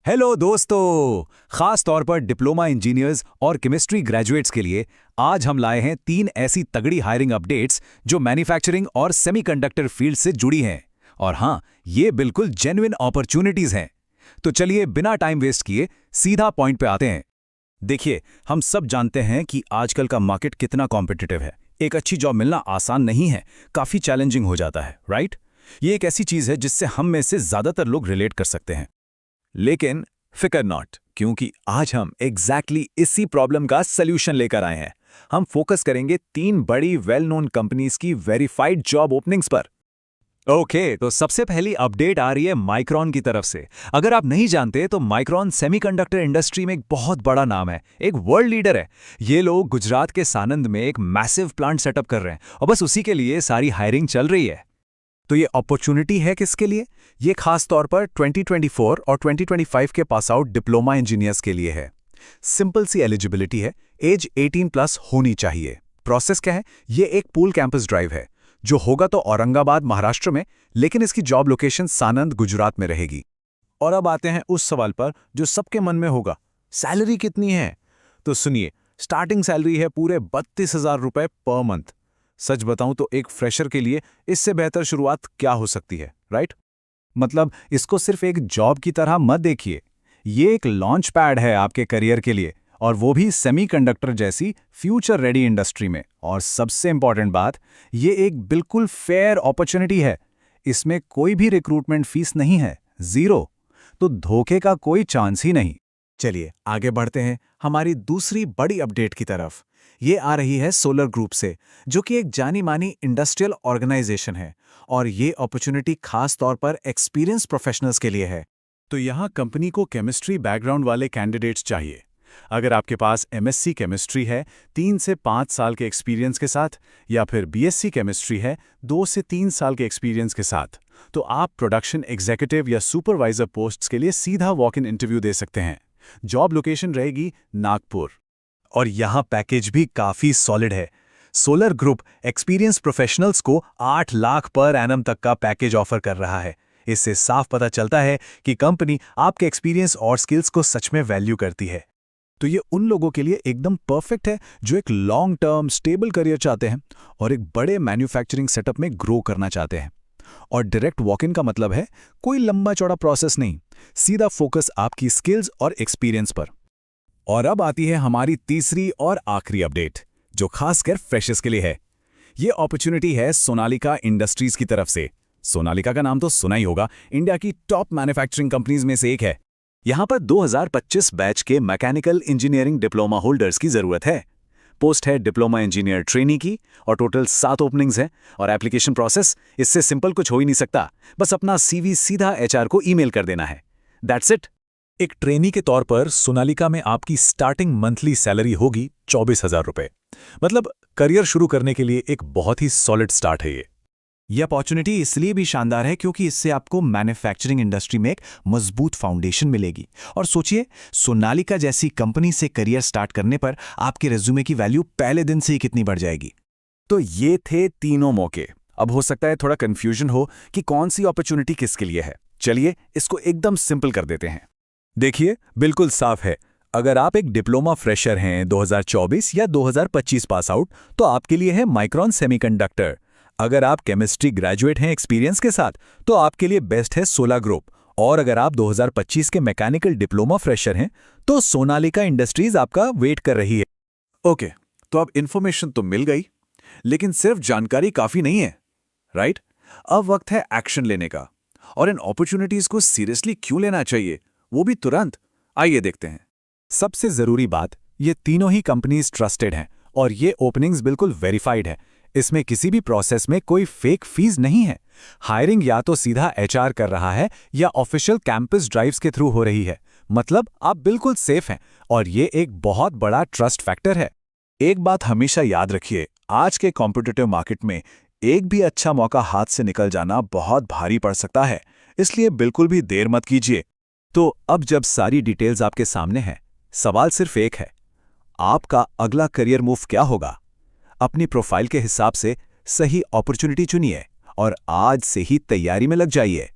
Hello दोस्तों, खास तौर पर डिप्लोमा इंजीनियर्स और केमिस्ट्री ग्रेजुएट्स के लिए आज हम लाए हैं 3 ऐसी तगड़ी हायरिंग अपडेट्स जो मैन्युफैक्चरिंग और सेमीकंडक्टर फील्ड से जुड़ी हैं। और हाँ, ये बिल्कुल जेन्युइन अपॉर्चुनिटीज हैं। तो चलिए बिना टाइम वेस्ट किए सीधा पॉइंट पे आते हैं। देखिए, हम सब जानते हैं कि आजकल का मार्केट कितना कॉम्पिटिटिव है। एक अच्छी जॉब मिलना आसान नहीं है, काफ़ी चैलेंजिंग हो जाता है, राइट? ये एक ऐसी चीज़ है जिससे हम में से ज़्यादातर लोग रिलेट कर सकते हैं। लेकिन फिकर नॉट, क्योंकि आज हम एग्जैक्टली इसी प्रॉब्लम का सल्यूशन लेकर आए हैं। हम फोकस करेंगे 3 बड़ी वेल नोन कंपनीज की वेरीफाइड जॉब ओपनिंग्स पर। ओके, तो सबसे पहली अपडेट आ रही है माइक्रॉन की तरफ से। अगर आप नहीं जानते तो माइक्रॉन सेमीकंडक्टर इंडस्ट्री में एक बहुत बड़ा नाम है, एक वर्ल्ड लीडर है। ये लोग गुजरात के सानंद में एक मैसिव प्लांट सेटअप कर रहे हैं और बस उसी के लिए सारी हायरिंग चल रही है। तो ये अपॉर्चुनिटी है किसके लिए? ये खास तौर पर 2024 और 2025 के पास आउट डिप्लोमा इंजीनियर्स के लिए है। सिंपल सी एलिजिबिलिटी है, एज 18+ होनी चाहिए। प्रोसेस क्या है? ये एक पूल कैंपस ड्राइव है जो होगा तो औरंगाबाद महाराष्ट्र में, लेकिन इसकी जॉब लोकेशन सानंद गुजरात में रहेगी। और अब आते हैं उस सवाल पर जो सबके मन में होगा, सैलरी कितनी है? तो सुनिए, स्टार्टिंग सैलरी है पूरे 32,000 रुपए पर मंथ। सच बताऊं तो एक फ्रेशर के लिए इससे बेहतर शुरुआत क्या हो सकती है, राइट? मतलब इसको सिर्फ एक जॉब की तरह मत देखिए, ये एक लॉन्च पैड है आपके करियर के लिए, और वो भी सेमीकंडक्टर जैसी फ्यूचर रेडी इंडस्ट्री में। और सबसे इंपॉर्टेंट बात, ये एक बिल्कुल फेयर अपॉर्चुनिटी है। इसमें कोई भी रिक्रूटमेंट फीस नहीं है, जीरो। तो धोखे का कोई चांस ही नहीं। चलिए आगे बढ़ते हैं हमारी दूसरी बड़ी अपडेट की तरफ। ये आ रही है सोलर ग्रुप से, जो कि एक जानी मानी इंडस्ट्रियल ऑर्गेनाइजेशन है, और ये अपॉर्चुनिटी खास तौर पर एक्सपीरियंस प्रोफेशनल्स के लिए है। तो यहाँ कंपनी को केमिस्ट्री बैकग्राउंड वाले कैंडिडेट्स चाहिए। अगर आपके पास एमएससी केमिस्ट्री है 3 से 5 साल के एक्सपीरियंस के साथ, या फिर बीएससी केमिस्ट्री है 2 से 3 साल के एक्सपीरियंस के साथ, तो आप प्रोडक्शन एग्जीक्यूटिव या सुपरवाइजर पोस्ट्स के लिए सीधा वॉक इन इंटरव्यू दे सकते हैं। जॉब लोकेशन रहेगी नागपुर। और यहाँ पैकेज भी काफी सॉलिड है। सोलर ग्रुप एक्सपीरियंस प्रोफेशनल्स को 8 लाख पर एनम तक का पैकेज ऑफर कर रहा है। इससे साफ पता चलता है कि कंपनी आपके एक्सपीरियंस और स्किल्स को सच में वैल्यू करती है। तो ये उन लोगों के लिए एकदम परफेक्ट है जो एक लॉन्ग टर्म स्टेबल करियर चाहते हैं और एक बड़े मैन्युफैक्चरिंग सेटअप में ग्रो करना चाहते हैं। और डायरेक्ट वॉक इन का मतलब है कोई लंबा चौड़ा प्रोसेस नहीं, सीधा फोकस आपकी स्किल्स और एक्सपीरियंस पर। और अब आती है हमारी तीसरी और आखिरी अपडेट, जो खासकर फ्रेशर्स के लिए है। ये अपॉर्चुनिटी है सोनालिका इंडस्ट्रीज की तरफ से। सोनालिका का नाम तो सुना ही होगा, इंडिया की टॉप मैन्युफैक्चरिंग कंपनीज में से एक है। यहाँ पर 2025 बैच के मैकेनिकल इंजीनियरिंग डिप्लोमा होल्डर्स की जरूरत है। पोस्ट है डिप्लोमा इंजीनियर ट्रेनी की, और टोटल 7 ओपनिंग्स हैं। और एप्लीकेशन प्रोसेस इससे सिंपल कुछ हो ही नहीं सकता, बस अपना सीवी सीधा एचआर को ईमेल कर देना है। That's it. एक ट्रेनी के तौर पर सोनालिका में आपकी स्टार्टिंग मंथली सैलरी होगी 24,000 रुपए। मतलब करियर शुरू करने के लिए एक बहुत ही सॉलिड स्टार्ट है ये। यह अपॉर्चुनिटी इसलिए भी शानदार है क्योंकि इससे आपको मैन्युफैक्चरिंग इंडस्ट्री में एक मजबूत फाउंडेशन मिलेगी। और सोचिए, सोनालिका जैसी कंपनी से करियर स्टार्ट करने पर आपके रिज्यूमे की वैल्यू पहले दिन से ही कितनी बढ़ जाएगी। तो ये थे तीनों मौके। अब हो सकता है थोड़ा कंफ्यूजन हो कि कौन सी अपॉर्चुनिटी किसके लिए है। चलिए इसको एकदम सिंपल कर देते हैं। देखिए, बिल्कुल साफ है। अगर आप एक डिप्लोमा फ्रेशर हैं 2024 या 2025 पास आउट, तो आपके लिए है माइक्रॉन सेमीकंडक्टर। अगर आप केमिस्ट्री ग्रेजुएट हैं एक्सपीरियंस के साथ, तो आपके लिए बेस्ट है सोलर ग्रुप। और अगर आप 2025 के मैकेनिकल डिप्लोमा फ्रेशर हैं, तो सोनालिका इंडस्ट्रीज आपका वेट कर रही है। ओके, तो अब इन्फॉर्मेशन तो मिल गई, लेकिन सिर्फ जानकारी काफी नहीं है, राइट? अब वक्त है एक्शन लेने का। और इन अपॉर्चुनिटीज को सीरियसली क्यों लेना चाहिए, वो भी तुरंत। आइए देखते हैं। सबसे जरूरी बात, ये तीनों ही कंपनीज ट्रस्टेड हैं और ये ओपनिंग्स बिल्कुल वेरीफाइड है। इसमें किसी भी प्रोसेस में कोई फेक फीस नहीं है। हायरिंग या तो सीधा एचआर कर रहा है या ऑफिशियल कैंपस ड्राइव्स के थ्रू हो रही है। मतलब आप बिल्कुल सेफ हैं, और ये एक बहुत बड़ा ट्रस्ट फैक्टर है। एक बात हमेशा याद रखिए, आज के कॉम्पिटिटिव मार्केट में एक भी अच्छा मौका हाथ से निकल जाना बहुत भारी पड़ सकता है, इसलिए बिल्कुल भी देर मत कीजिए। तो अब जब सारी डिटेल्स आपके सामने हैं, सवाल सिर्फ एक है, आपका अगला करियर मूव क्या होगा? अपनी प्रोफाइल के हिसाब से सही अपॉर्चुनिटी चुनिए और आज से ही तैयारी में लग जाइए।